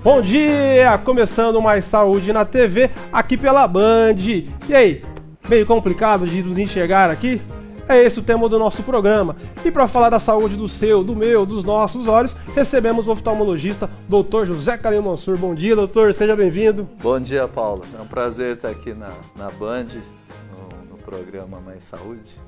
Bom dia! Começando mais Saúde na TV, aqui pela Band. E aí, meio complicado de nos enxergar aqui? É esse o tema do nosso programa. E para falar da saúde do seu, do meu, dos nossos olhos, recebemos o oftalmologista Dr. José Khalil Mansur. Bom dia, doutor, seja bem-vindo. Bom dia, Paulo. É um prazer estar aqui na Band, no programa Mais Saúde.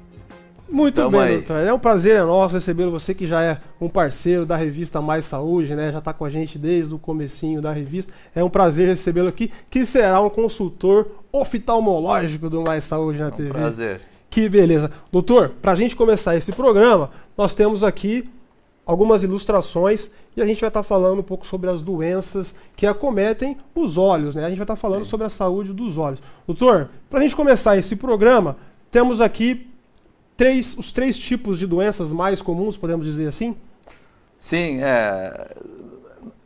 Muito bem, doutor. É um prazer nosso recebê-lo, você que já é um parceiro da revista Mais Saúde, né? Já está com a gente desde o comecinho da revista. É um prazer recebê-lo aqui, que será um consultor oftalmológico do Mais Saúde na TV. Um prazer. Que beleza. Doutor, para a gente começar esse programa, nós temos aqui algumas ilustrações e a gente vai estar falando um pouco sobre as doenças que acometem os olhos, né? A gente vai estar falando sobre a saúde dos olhos. Doutor, para a gente começar esse programa, temos aqui os três tipos de doenças mais comuns, podemos dizer assim? Sim,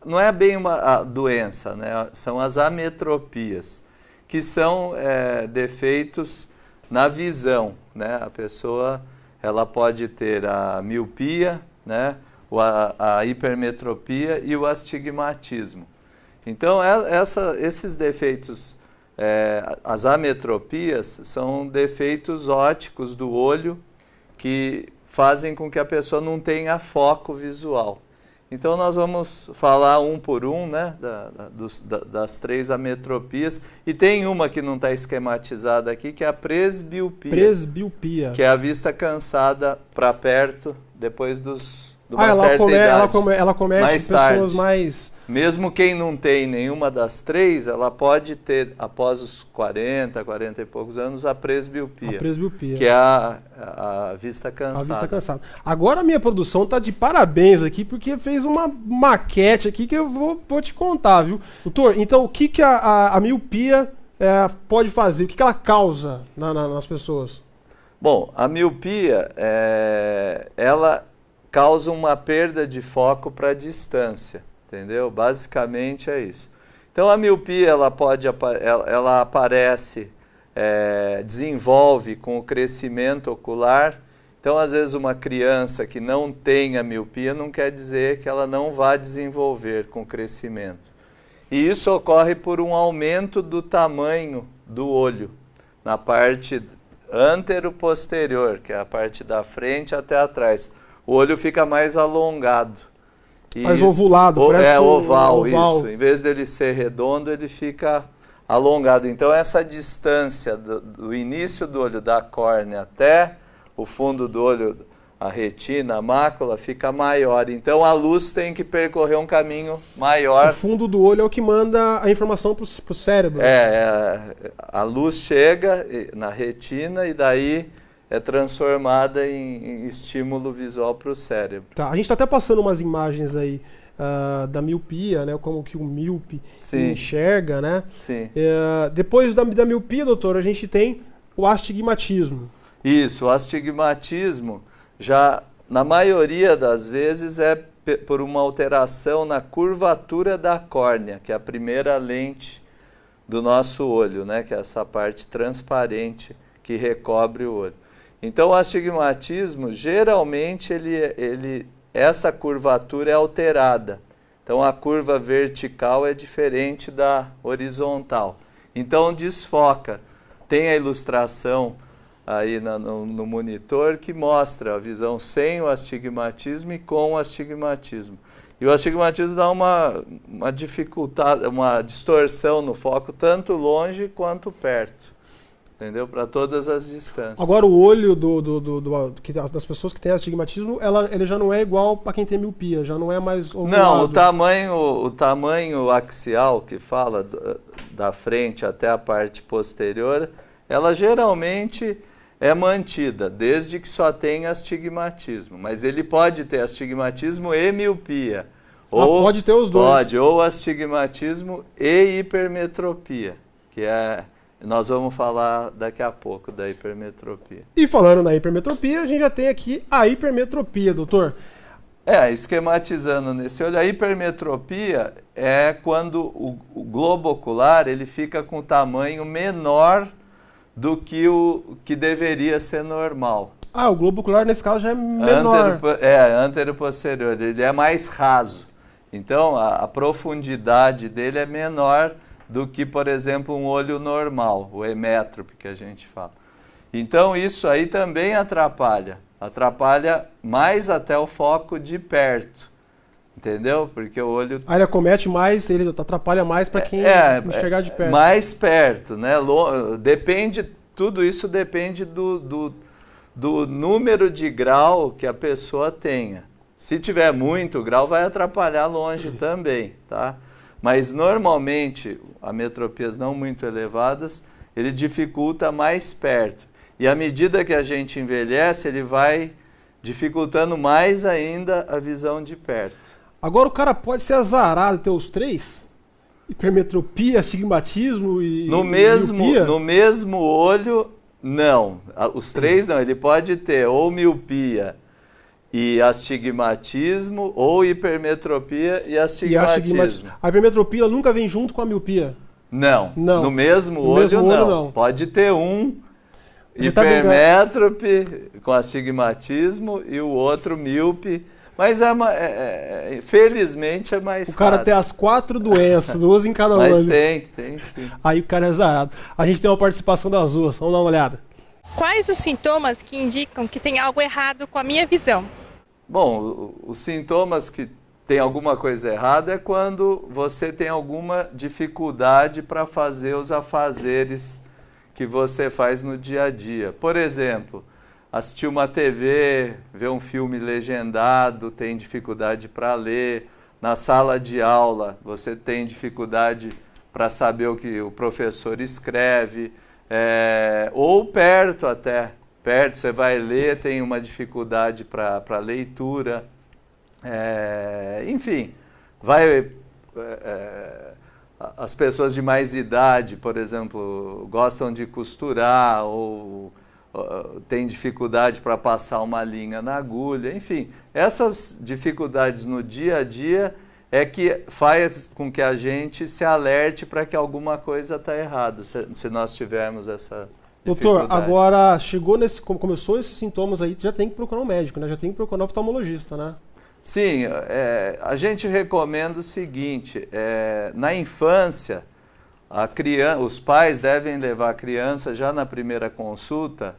não é bem uma doença, né? São as ametropias, que são defeitos na visão, né? A pessoa ela pode ter a miopia, né? A hipermetropia e o astigmatismo. Então, esses defeitos, as ametropias, são defeitos ópticos do olho que fazem com que a pessoa não tenha foco visual. Então, nós vamos falar um por um, né, das três ametropias. E tem uma que não está esquematizada aqui, que é a presbiopia. Presbiopia. Que é a vista cansada para perto, depois de uma certa idade. Ela comete mais pessoas tarde. mais... Mesmo quem não tem nenhuma das três, ela pode ter, após os 40 e poucos anos, a presbiopia. A presbiopia. Que é a vista cansada. A vista cansada. Agora a minha produção tá de parabéns aqui, porque fez uma maquete aqui que eu vou te contar, viu? Doutor, então o que a miopia pode fazer? O que ela causa nas pessoas? Bom, a miopia, ela causa uma perda de foco para a distância. Entendeu? Basicamente é isso. Então a miopia ela aparece, desenvolve com o crescimento ocular. Então às vezes uma criança que não tem a miopia não quer dizer que ela não vai desenvolver com o crescimento. E isso ocorre por um aumento do tamanho do olho na parte antero-posterior, que é a parte da frente até atrás. O olho fica mais alongado. Mais ovulado, parece oval, isso. Em vez dele ser redondo, ele fica alongado. Então, essa distância do início do olho, da córnea, até o fundo do olho, a retina, a mácula, fica maior. Então, a luz tem que percorrer um caminho maior. O fundo do olho é o que manda a informação para o cérebro. A luz chega na retina e daí é transformada em estímulo visual para o cérebro. Tá, a gente está até passando umas imagens aí da miopia, né? Como que o míope enxerga, né? Sim. Depois da miopia, doutor, a gente tem o astigmatismo. Isso, o astigmatismo já, na maioria das vezes, é por uma alteração na curvatura da córnea, que é a primeira lente do nosso olho, né? Que é essa parte transparente que recobre o olho. Então, o astigmatismo, geralmente, essa curvatura é alterada. Então, a curva vertical é diferente da horizontal. Então, desfoca. Tem a ilustração aí no monitor que mostra a visão sem o astigmatismo e com o astigmatismo. E o astigmatismo dá uma dificuldade, uma distorção no foco, tanto longe quanto perto. Entendeu? Para todas as distâncias. Agora, o olho das pessoas que têm astigmatismo, ele já não é igual para quem tem miopia, já não é mais ovulado. Não, o tamanho axial, que fala da frente até a parte posterior, ela geralmente é mantida, desde que só tenha astigmatismo. Mas ele pode ter astigmatismo e miopia. Pode ter os dois. Pode, ou astigmatismo e hipermetropia, que nós vamos falar daqui a pouco da hipermetropia. E falando na hipermetropia, a gente já tem aqui a hipermetropia, doutor. Esquematizando nesse olho, a hipermetropia é quando o globo ocular ele fica com o tamanho menor do que o que deveria ser normal. Ah, o globo ocular nesse caso já é menor. Antero-posterior, ele é mais raso. Então, a profundidade dele é menor do que, por exemplo, um olho normal, o hemétrope que a gente fala. Então, isso aí também atrapalha mais até o foco de perto, entendeu? Porque o olho... Aí ele acomete mais, ele atrapalha mais para quem enxergar de perto. Mais perto, né? Tudo isso depende do número de grau que a pessoa tenha. Se tiver muito grau, vai atrapalhar longe também, tá? Mas normalmente, ametropias não muito elevadas, ele dificulta mais perto. E à medida que a gente envelhece, ele vai dificultando mais ainda a visão de perto. Agora o cara pode ser azarado ter os três? Hipermetropia, astigmatismo e miopia? No mesmo olho, não. Os três não. Ele pode ter ou miopia e astigmatismo, ou hipermetropia e astigmatismo. A hipermetropia nunca vem junto com a miopia? Não. No mesmo No olho, mesmo olho, não. Pode ter um hipermétrope com astigmatismo e o outro míope. Mas felizmente é mais O cara raro. tem as 4 doenças, 2 em cada Mas olho. tem sim. Aí o cara é azarado. A gente tem uma participação das duas, vamos dar uma olhada. Quais os sintomas que indicam que tem algo errado com a minha visão? Bom, os sintomas que tem alguma coisa errada é quando você tem alguma dificuldade para fazer os afazeres que você faz no dia a dia. Por exemplo, assistir uma TV, ver um filme legendado, tem dificuldade para ler. Na sala de aula, você tem dificuldade para saber o que o professor escreve. Ou perto até. Perto, você vai ler, tem uma dificuldade para leitura. Enfim, as pessoas de mais idade, por exemplo, gostam de costurar ou tem dificuldade para passar uma linha na agulha, enfim, essas dificuldades no dia a dia é que faz com que a gente se alerte para que alguma coisa está errada, se nós tivermos essa dificuldade. Doutor, agora começou esses sintomas aí, já tem que procurar um médico, né? Já tem que procurar um oftalmologista, né? Sim, a gente recomenda o seguinte, na infância, os pais devem levar a criança já na primeira consulta,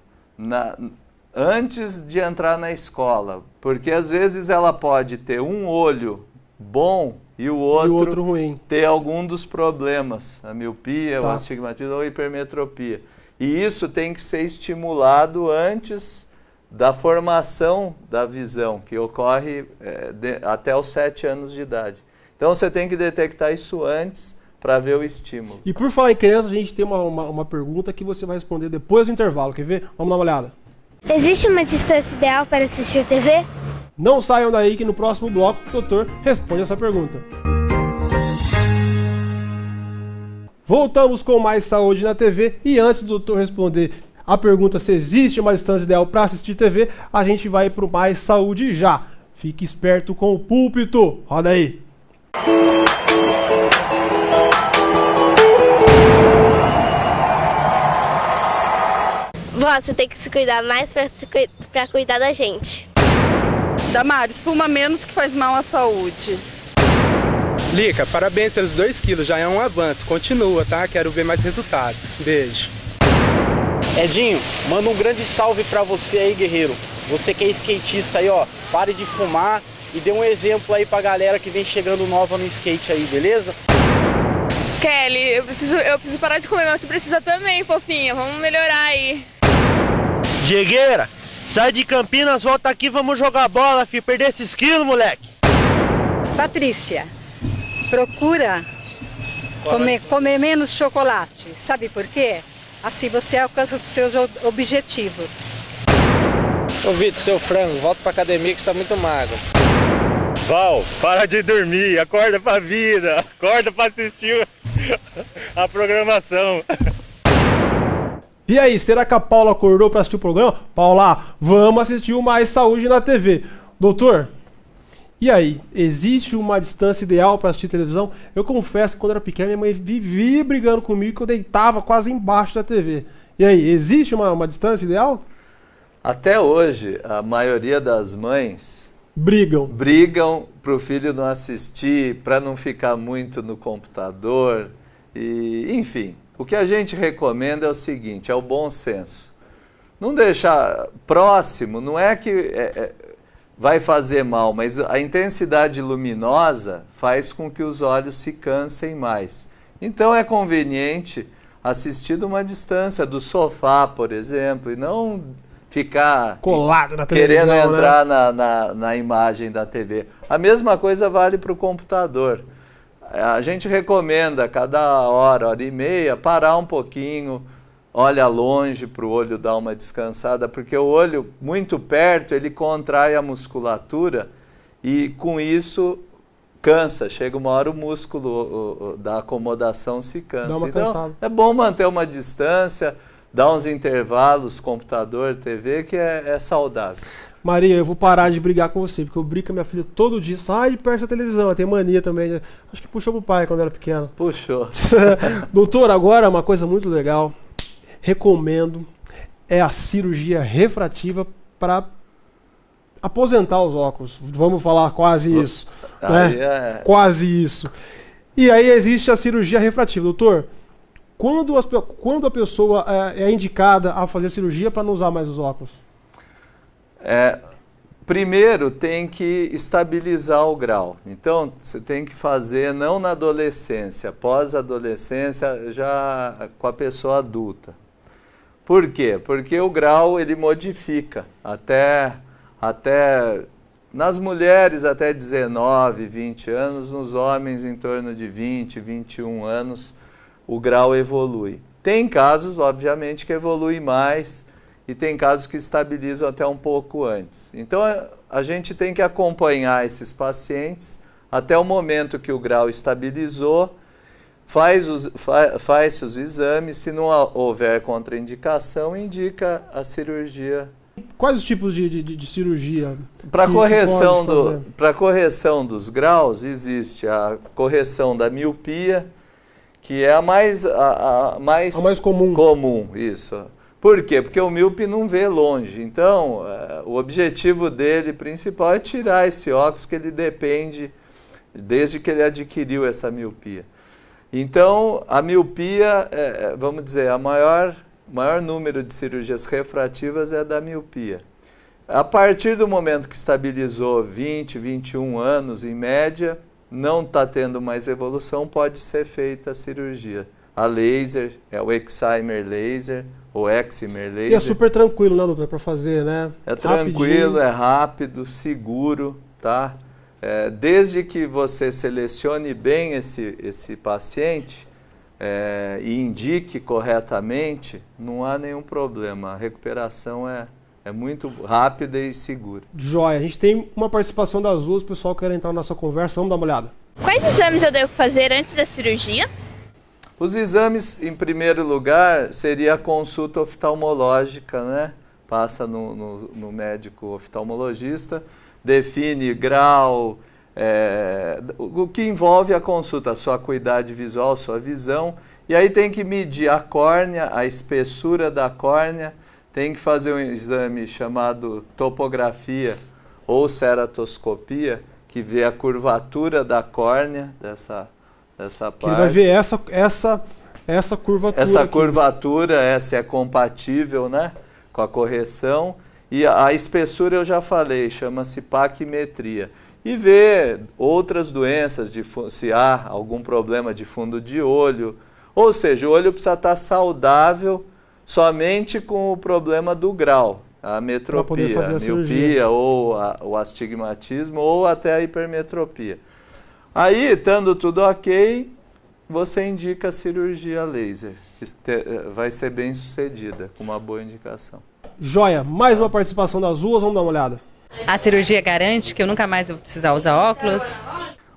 antes de entrar na escola, porque às vezes ela pode ter um olho bom e o outro ruim, ter algum dos problemas, a miopia, o astigmatismo ou a hipermetropia. E isso tem que ser estimulado antes da formação da visão, que ocorre até os 7 anos de idade. Então você tem que detectar isso antes para ver o estímulo. E por falar em criança, a gente tem uma pergunta que você vai responder depois do intervalo. Quer ver? Vamos dar uma olhada. Existe uma distância ideal para assistir TV? Não saiam daí que no próximo bloco o doutor responde essa pergunta. Voltamos com mais saúde na TV e antes do doutor responder a pergunta se existe uma distância ideal para assistir TV, a gente vai para o mais saúde já. Fique esperto com o púlpito. Roda aí. Você tem que se cuidar mais para cuidar da gente. Damares, fuma menos que faz mal à saúde. Lica, parabéns pelos 2 quilos, já é um avanço. Continua, tá? Quero ver mais resultados. Beijo. Edinho, manda um grande salve pra você aí, guerreiro. Você que é skatista aí, ó, pare de fumar e dê um exemplo aí pra galera que vem chegando nova no skate aí, beleza? Kelly, eu preciso parar de comer, mas você precisa também, fofinha. Vamos melhorar aí. Diegueira, sai de Campinas, volta aqui, vamos jogar bola, filho. Perder esses quilos, moleque. Patrícia, procura comer menos chocolate. Sabe por quê? Assim você alcança os seus objetivos. Ô Vitor, seu frango, volta pra academia que você tá muito magro. Val, para de dormir, acorda pra vida, acorda pra assistir a programação. E aí, será que a Paula acordou para assistir o programa? Paula, vamos assistir o Mais Saúde na TV. Doutor, e aí, existe uma distância ideal para assistir televisão? Eu confesso que quando era pequeno, minha mãe vivia brigando comigo que eu deitava quase embaixo da TV. E aí, existe uma distância ideal? Até hoje, a maioria das mães Brigam para o filho não assistir, para não ficar muito no computador. Enfim, o que a gente recomenda é o seguinte, é o bom senso. Não deixar próximo, não é que vai fazer mal, mas a intensidade luminosa faz com que os olhos se cansem mais. Então é conveniente assistir de uma distância do sofá, por exemplo, e não ficar colado na televisão, querendo entrar, né? na imagem da TV. A mesma coisa vale para o computador. A gente recomenda cada hora e meia, parar um pouquinho, olha longe para o olho dar uma descansada, porque o olho muito perto, ele contrai a musculatura e com isso cansa. Chega uma hora o músculo da acomodação se cansa. Dá uma então cansada. é bom manter uma distância, dar uns intervalos, computador, TV, que é saudável. Maria, eu vou parar de brigar com você, porque eu brigo com a minha filha todo dia, sai de perto da televisão, ela tem mania também, né? Acho que puxou pro pai quando era pequena. Puxou. Doutor, agora uma coisa muito legal, recomendo, é a cirurgia refrativa para aposentar os óculos. Vamos falar quase isso. Né? Quase isso. E aí existe a cirurgia refrativa. Doutor, quando a pessoa é indicada a fazer cirurgia para não usar mais os óculos? Primeiro tem que estabilizar o grau. Então você tem que fazer não na adolescência, pós-adolescência, já com a pessoa adulta. Por quê? Porque o grau ele modifica até nas mulheres até 19, 20 anos, nos homens em torno de 20, 21 anos, o grau evolui. Tem casos, obviamente, que evolui mais e tem casos que estabilizam até um pouco antes. Então a gente tem que acompanhar esses pacientes até o momento que o grau estabilizou, faz-se os exames, se não houver contraindicação, indica a cirurgia. Quais os tipos de cirurgia? Para correção dos graus, existe a correção da miopia, que é a mais comum. Isso. Por quê? Porque o míope não vê longe. Então, o objetivo dele principal é tirar esse óculos que ele depende desde que ele adquiriu essa miopia. Então, a miopia, vamos dizer, o maior número de cirurgias refrativas é da miopia. A partir do momento que estabilizou 20, 21 anos, em média, não está tendo mais evolução, pode ser feita a cirurgia. A laser, é o Excimer Laser, ou Excimer Laser. E é super tranquilo, né, doutor, para fazer, né? É tranquilo, é rápido, seguro, tá? Desde que você selecione bem esse paciente e indique corretamente, não há nenhum problema. A recuperação é muito rápida e segura. Joia, a gente tem uma participação das duas, o pessoal quer entrar na nossa conversa, vamos dar uma olhada. Quais exames eu devo fazer antes da cirurgia? Os exames, em primeiro lugar, seria a consulta oftalmológica, né? Passa no médico oftalmologista, define grau, o que envolve a consulta, a sua acuidade visual, sua visão, e aí tem que medir a córnea, a espessura da córnea, tem que fazer um exame chamado topografia ou ceratoscopia, que vê a curvatura da córnea dessa parte. Ele vai ver essa curvatura. Essa curvatura, se é compatível, né, com a correção. E a espessura eu já falei, chama-se paquimetria. E ver outras doenças, se há algum problema de fundo de olho. Ou seja, o olho precisa estar saudável somente com o problema do grau. A metropia, a miopia, ou o astigmatismo, ou até a hipermetropia. Aí, estando tudo ok, você indica a cirurgia laser, que vai ser bem sucedida, com uma boa indicação. Joia, mais uma participação das duas, vamos dar uma olhada. A cirurgia garante que eu nunca mais vou precisar usar óculos?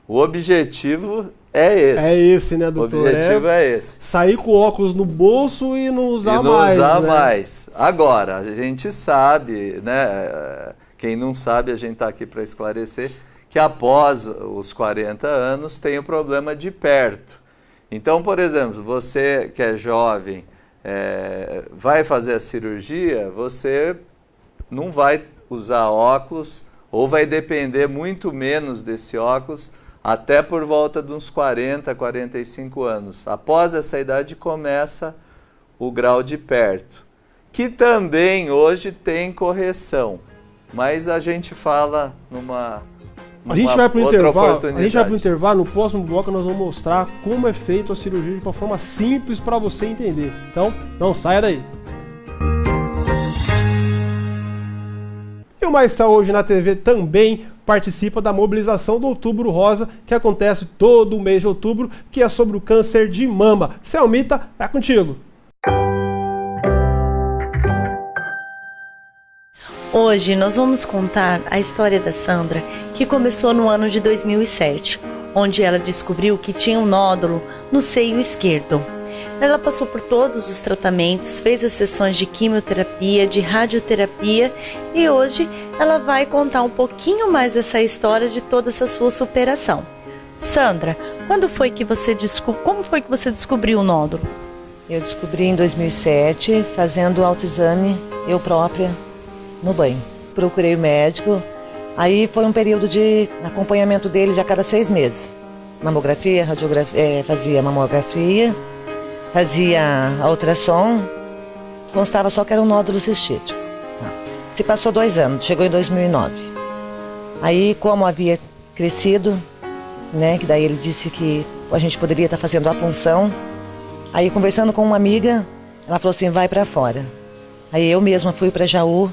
O objetivo é esse. É esse, né, doutor? O objetivo é esse. Sair com óculos no bolso e não usar mais. E não usar né? mais. Agora, a gente sabe, né? Quem não sabe, a gente está aqui para esclarecer, que após os 40 anos tem o problema de perto. Então, por exemplo, você que é jovem, vai fazer a cirurgia, você não vai usar óculos ou vai depender muito menos desse óculos até por volta de uns 40, 45 anos. Após essa idade começa o grau de perto, que também hoje tem correção, mas a gente fala numa A gente vai para o outra intervalo, no próximo bloco nós vamos mostrar como é feito a cirurgia de uma forma simples para você entender. Então, não saia daí. E o Mais Saúde na TV também participa da mobilização do Outubro Rosa, que acontece todo o mês de outubro, que é sobre o câncer de mama. Selmita, é contigo. Hoje nós vamos contar a história da Sandra, que começou no ano de 2007, onde ela descobriu que tinha um nódulo no seio esquerdo. Ela passou por todos os tratamentos, fez as sessões de quimioterapia, de radioterapia e hoje ela vai contar um pouquinho mais dessa história de toda essa sua superação. Sandra, como foi que você descobriu o nódulo? Eu descobri em 2007, fazendo autoexame, eu própria, no banho. Procurei o médico, aí foi um período de acompanhamento dele de a cada 6 meses. Mamografia, radiografia, fazia mamografia, fazia a ultrassom, constava só que era um nódulo cistítico. Se passou 2 anos, chegou em 2009. Aí, como havia crescido, né, que daí ele disse que a gente poderia estar fazendo a punção. Aí, conversando com uma amiga, ela falou assim, vai para fora. Aí eu mesma fui para Jaú,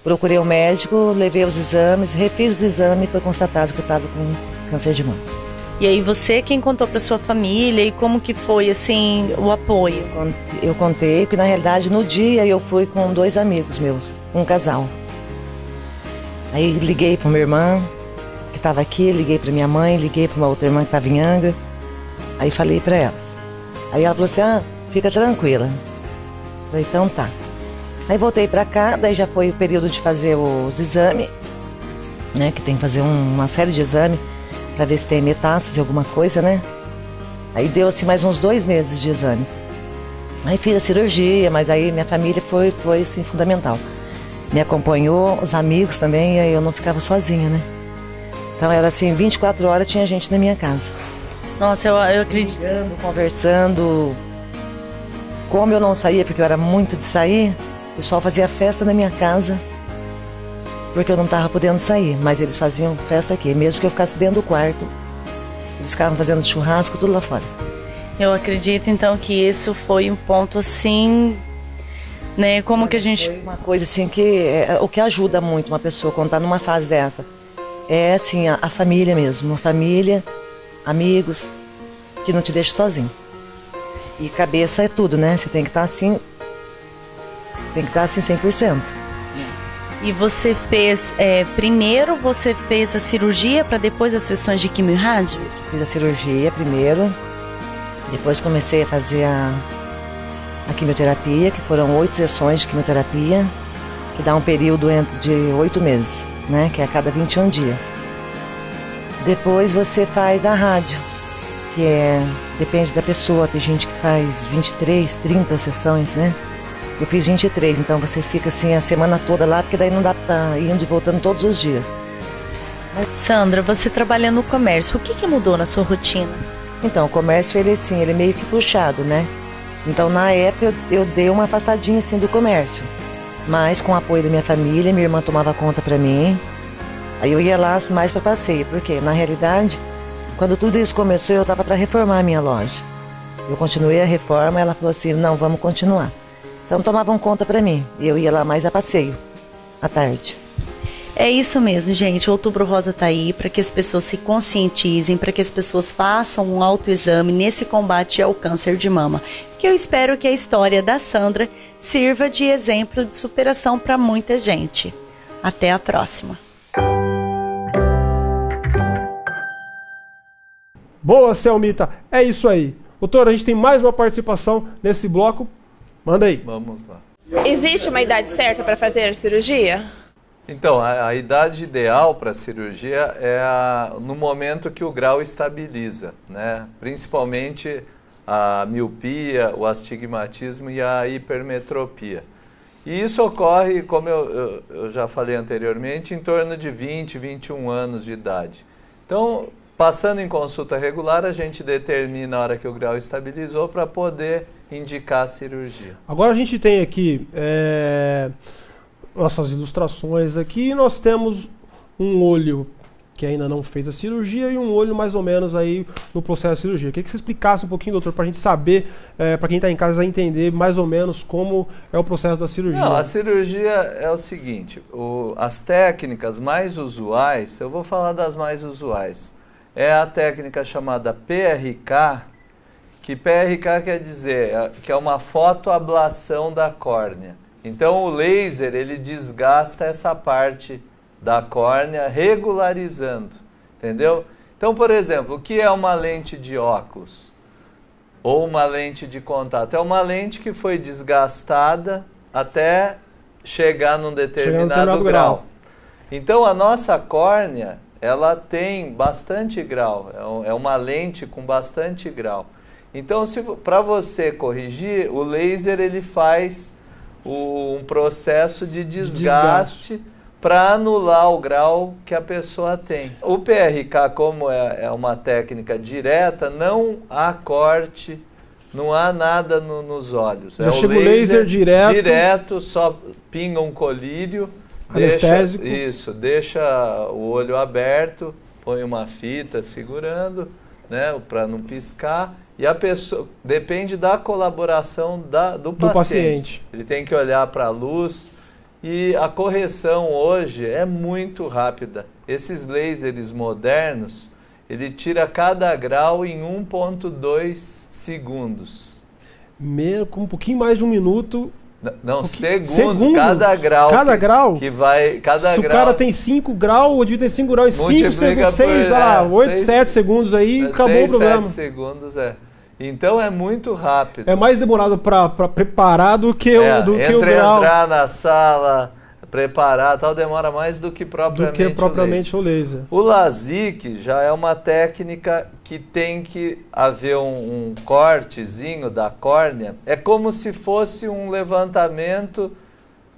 procurei o médico, levei os exames, refiz os exames e foi constatado que eu estava com câncer de mama. E aí você quem contou para sua família e como que foi assim o apoio? Eu contei que na realidade no dia eu fui com 2 amigos meus, um casal. Aí liguei para minha irmã que estava aqui, liguei para minha mãe, liguei para uma outra irmã que estava em Angra. Aí falei para elas. Aí ela falou assim, fica tranquila. Eu falei, então tá. Aí voltei para cá, daí já foi o período de fazer os exames, né, que tem que fazer uma série de exames para ver se tem metástase, alguma coisa, né? Aí deu assim mais uns 2 meses de exames. Aí fiz a cirurgia, mas aí minha família foi assim, fundamental. Me acompanhou, os amigos também, e aí eu não ficava sozinha, né? Então era assim, 24 horas tinha gente na minha casa. Nossa, eu acredito. Ligando, conversando. Como eu não saía, porque eu era muito de sair, o pessoal fazia festa na minha casa, porque eu não estava podendo sair, mas eles faziam festa aqui, mesmo que eu ficasse dentro do quarto. Eles ficavam fazendo churrasco, tudo lá fora. Eu acredito, então, que isso foi um ponto, assim, né, como que a gente... Foi uma coisa, assim, que o que ajuda muito uma pessoa quando está numa fase dessa é, assim, a família mesmo, a família, amigos, que não te deixa sozinho. E cabeça é tudo, né? Você tem que estar assim, 100%. E você fez, primeiro você fez a cirurgia para depois as sessões de quimio e rádio? Fiz a cirurgia primeiro, depois comecei a fazer a quimioterapia, que foram 8 sessões de quimioterapia, que dá um período de 8 meses, né? Que é a cada 21 dias. Depois você faz a rádio, que depende da pessoa, tem gente que faz 23, 30 sessões, né? Eu fiz 23, então você fica assim a semana toda lá, porque daí não dá pra estar indo e voltando todos os dias. Sandra, você trabalha no comércio, o que mudou na sua rotina? Então, o comércio, ele é meio que puxado, né? Então, na época, eu dei uma afastadinha assim do comércio. Mas com o apoio da minha família, minha irmã tomava conta pra mim. Aí eu ia lá mais pra passeio, porque na realidade, quando tudo isso começou, eu tava pra reformar a minha loja. Eu continuei a reforma, ela falou assim, não, vamos continuar. Então tomavam conta pra mim, e eu ia lá mais a passeio, à tarde. É isso mesmo, gente, o Outubro Rosa tá aí para que as pessoas se conscientizem, para que as pessoas façam um autoexame nesse combate ao câncer de mama. Que eu espero que a história da Sandra sirva de exemplo de superação para muita gente. Até a próxima. Boa, Selmita, é isso aí. Doutor, a gente tem mais uma participação nesse bloco. Manda aí. Vamos lá. Existe uma idade certa para fazer a cirurgia? Então, a idade ideal para a cirurgia é no momento que o grau estabiliza, né? Principalmente a miopia, o astigmatismo e a hipermetropia. E isso ocorre, como eu já falei anteriormente, em torno de 20, 21 anos de idade. Então, passando em consulta regular, a gente determina a hora que o grau estabilizou para poder indicar a cirurgia. Agora a gente tem aqui nossas ilustrações aqui. Nós temos um olho que ainda não fez a cirurgia e um olho mais ou menos aí no processo da cirurgia. Eu queria que você explicasse um pouquinho, doutor, para a gente saber, para quem está em casa entender mais ou menos como é o processo da cirurgia. Não, a cirurgia é o seguinte, as técnicas mais usuais, eu vou falar das mais usuais, é a técnica chamada PRK, que PRK quer dizer que é uma fotoablação da córnea. Então o laser, ele desgasta essa parte da córnea, regularizando, entendeu? Então, por exemplo, o que é uma lente de óculos? Ou uma lente de contato? É uma lente que foi desgastada até chegar num determinado grau. Então, a nossa córnea, ela tem bastante grau, é uma lente com bastante grau. Então, para você corrigir, o laser ele faz um processo de desgaste para anular o grau que a pessoa tem. O PRK, como é uma técnica direta, não há corte, não há nada nos olhos. Já chega o laser direto, só pinga um colírio, anestésico. Deixa o olho aberto, põe uma fita segurando, né, para não piscar. E a pessoa, depende da colaboração do paciente. Ele tem que olhar para a luz. E a correção hoje é muito rápida. Esses lasers modernos, ele tira cada grau em 1,2 segundos. Com um pouquinho mais de um minuto. Não, segundos. Cada grau. Cada grau? Que vai, Se o cara tem 5 graus, o Edil tem 5 graus e 5 segundos, 6, 8, 7 segundos aí, acabou o problema. 7 segundos, Então é muito rápido. É mais demorado para preparar do que o grau. Entrar na sala, preparar, tal, demora mais do que propriamente o laser. O LASIK já é uma técnica que tem que haver um cortezinho da córnea. É como se fosse um levantamento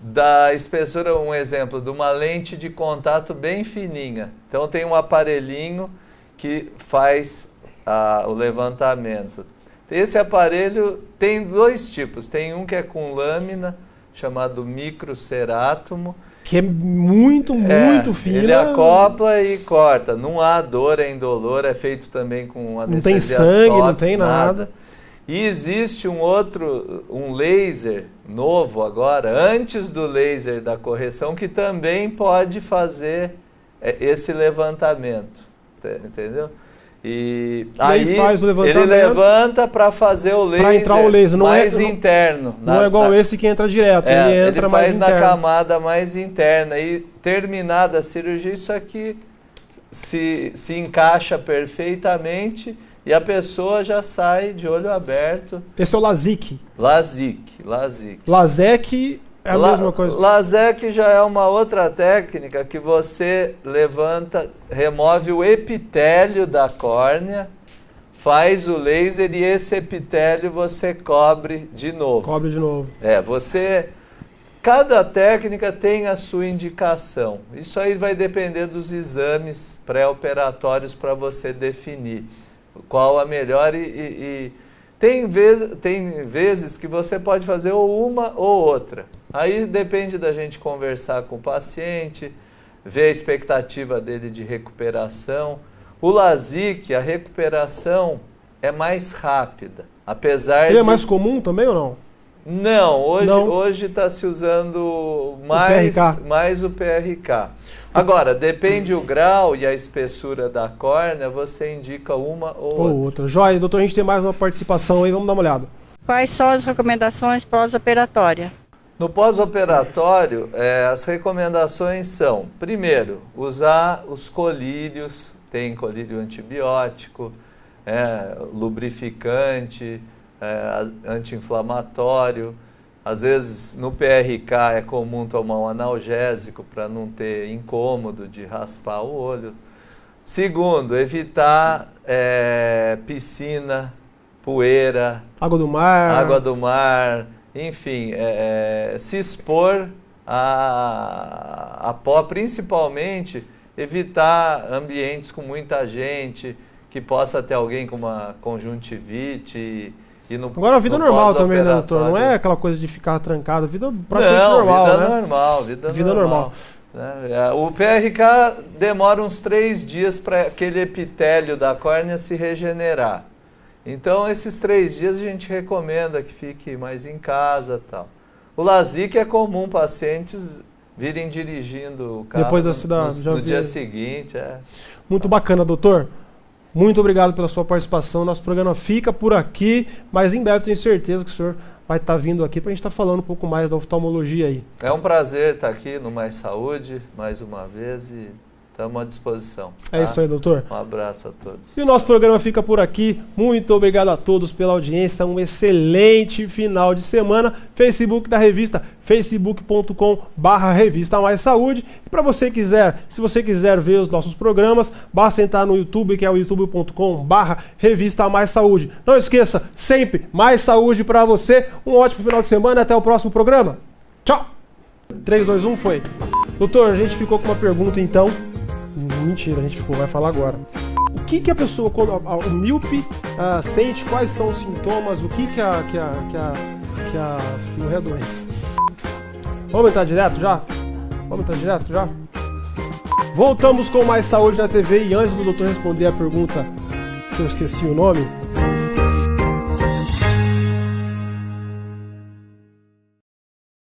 da espessura, um exemplo, de uma lente de contato bem fininha. Então tem um aparelhinho que faz o levantamento. Esse aparelho tem 2 tipos. Tem um que é com lâmina, chamado microcerátomo. Que é muito fino. Ele acopla e corta. Não há dor, é indolor, é feito também com anestesia. Não tem sangue, não tem nada. E existe um laser novo agora, antes do laser da correção, que também pode fazer esse levantamento. Entendeu? E aí faz o levantamento, ele levanta para fazer o laser, entrar o laser. Não mais interno. Não é igual esse que entra direto, ele entra mais interno. Ele faz na camada mais interna e terminada a cirurgia, isso aqui se encaixa perfeitamente e a pessoa já sai de olho aberto. Esse é o LASIK. LASIK. LASEK é a mesma coisa. LASEK já é uma outra técnica que você remove o epitélio da córnea, faz o laser e esse epitélio você cobre de novo. Cada técnica tem a sua indicação. Isso aí vai depender dos exames pré-operatórios para você definir qual a melhor tem vezes que você pode fazer ou uma ou outra. Aí depende da gente conversar com o paciente, ver a expectativa dele de recuperação. O LASIK, a recuperação é mais rápida, apesar Ele é mais comum também ou não? Não, hoje está se usando mais o PRK. Agora, depende o grau e a espessura da córnea, você indica uma ou outra. Joia, doutor, a gente tem mais uma participação aí, vamos dar uma olhada. Quais são as recomendações pós-operatórias? No pós-operatório, as recomendações são, primeiro, usar os colírios, tem colírio antibiótico, lubrificante, anti-inflamatório. Às vezes no PRK é comum tomar um analgésico para não ter incômodo de raspar o olho. Segundo, evitar piscina, poeira, água do mar, enfim, se expor a pó, principalmente evitar ambientes com muita gente, que possa ter alguém com uma conjuntivite. Agora a vida normal também, né, doutor? Não é aquela coisa de ficar trancado, vida praticamente normal, vida né? normal, vida normal. O PRK demora uns 3 dias para aquele epitéliio da córnea se regenerar. Então, esses 3 dias a gente recomenda que fique mais em casa e tal. O LASIK é comum pacientes virem dirigindo o carro depois da cidade, no dia seguinte. Muito bacana, doutor. Muito obrigado pela sua participação. Nosso programa fica por aqui, mas em breve tenho certeza que o senhor vai estar vindo aqui para a gente estar falando um pouco mais da oftalmologia aí. É um prazer estar aqui no Mais Saúde, mais uma vez, e estamos à disposição. Tá? É isso aí, doutor. Um abraço a todos. E o nosso programa fica por aqui. Muito obrigado a todos pela audiência. Um excelente final de semana. Facebook da revista, facebook.com/revista Mais Saúde. E para você se você quiser ver os nossos programas, basta entrar no YouTube, que é o youtube.com/revista Mais Saúde. Não esqueça, sempre mais saúde para você. Um ótimo final de semana. Até o próximo programa. Tchau. 3, 2, 1, foi. Doutor, a gente ficou com uma pergunta então. Mentira, a gente vai falar agora. O que a pessoa, quando o míope sente, quais são os sintomas, o que a não é doença? Vamos entrar direto já? Voltamos com Mais Saúde na TV e antes do doutor responder a pergunta, que eu esqueci o nome,